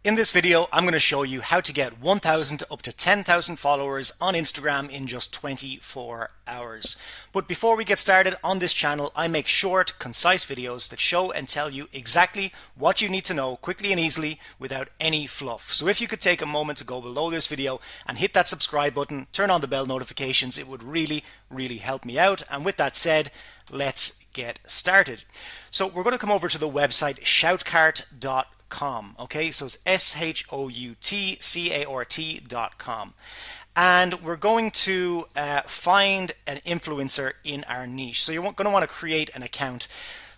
In this video, I'm going to show you how to get 1,000 to up to 10,000 followers on Instagram in just 24 hours. But before we get started on this channel, I make short, concise videos that show and tell you exactly what you need to know quickly and easily without any fluff. So if you could take a moment to go below this video and hit that subscribe button, turn on the bell notifications, it would really help me out. And with that said, let's get started. So we're going to come over to the website shoutcart.com. Okay, so it's shoutcart.com, and we're going to find an influencer in our niche. So you're going to want to create an account.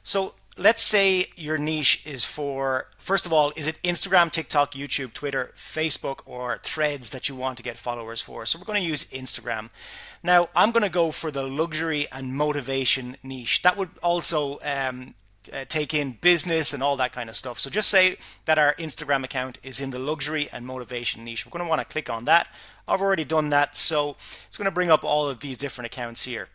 So let's say your niche is for, first of all, is it Instagram, TikTok, YouTube, Twitter, Facebook, or Threads that you want to get followers for? So we're going to use Instagram. Now I'm going to go for the luxury and motivation niche. That would also take in business and all that kind of stuff. So just say that our Instagram account is in the luxury and motivation niche. We're going to want to click on that. I've already done that, so it's going to bring up all of these different accounts here.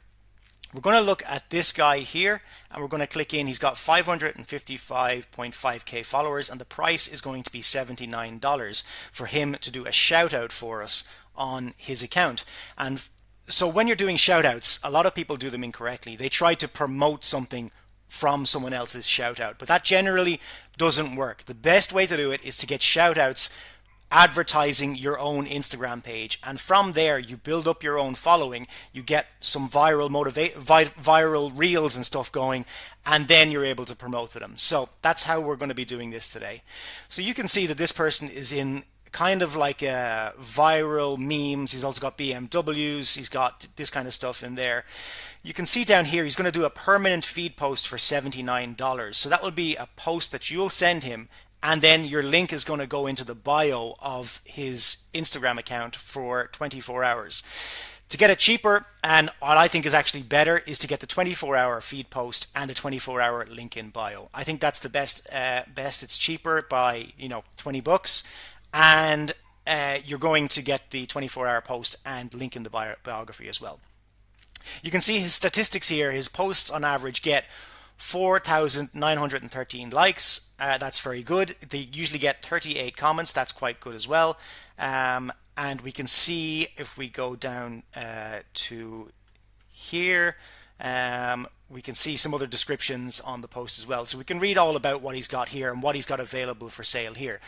We're going to look at this guy here, and we're going to click in. He's got 555.5k followers, and the price is going to be $79 for him to do a shout out for us on his account. And so when you're doing shout outs, a lot of people do them incorrectly. They try to promote something from someone else's shout out, but that generally doesn't work. The best way to do it is to get shout outs advertising your own Instagram page, and from there you build up your own following, you get some viral reels and stuff going, and then you're able to promote them. So that's how we're going to be doing this today. So you can see that this person is in kind of like viral memes. He's also got BMWs, he's got this kind of stuff in there. You can see down here he's going to do a permanent feed post for $79. So that will be a post that you'll send him, and then your link is going to go into the bio of his Instagram account for 24 hours. To get it cheaper, and what I think is actually better, is to get the 24-hour feed post and the 24-hour link in bio. I think that's the best. It's cheaper by $20, and you're going to get the 24-hour post and link in the biography as well. You can see his statistics here. His posts on average get 4,913 likes. That's very good. They usually get 38 comments. That's quite good as well. And we can see if we go down to here, we can see some other descriptions on the post as well. So we can read all about what he's got here and what he's got available for sale here.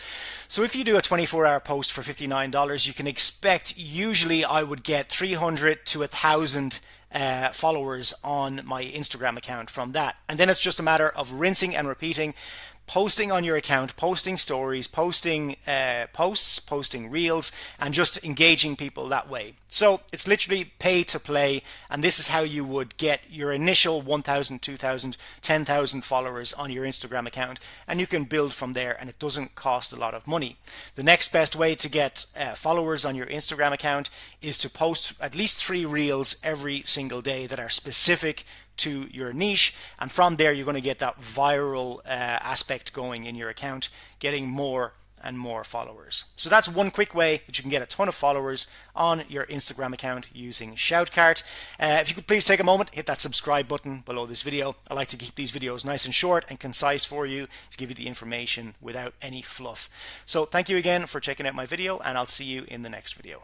So if you do a 24-hour post for $59, you can expect, usually I would get 300 to 1,000 followers on my Instagram account from that. And then it's just a matter of rinsing and repeating, posting on your account, posting stories, posting posts, posting reels, and just engaging people that way. So it's literally pay to play, and this is how you would get your initial 1,000, 2,000, 10,000 followers on your Instagram account, and you can build from there, and it doesn't cost a lot of money. The next best way to get followers on your Instagram account is to post at least 3 reels every single day that are specific to your niche, and from there you're going to get that viral aspect going in your account, getting more and more followers. So that's one quick way that you can get a ton of followers on your Instagram account using Shoutcart. If you could please take a moment, hit that subscribe button below this video. I like to keep these videos nice and short and concise for you, to give you the information without any fluff. So thank you again for checking out my video, and I'll see you in the next video.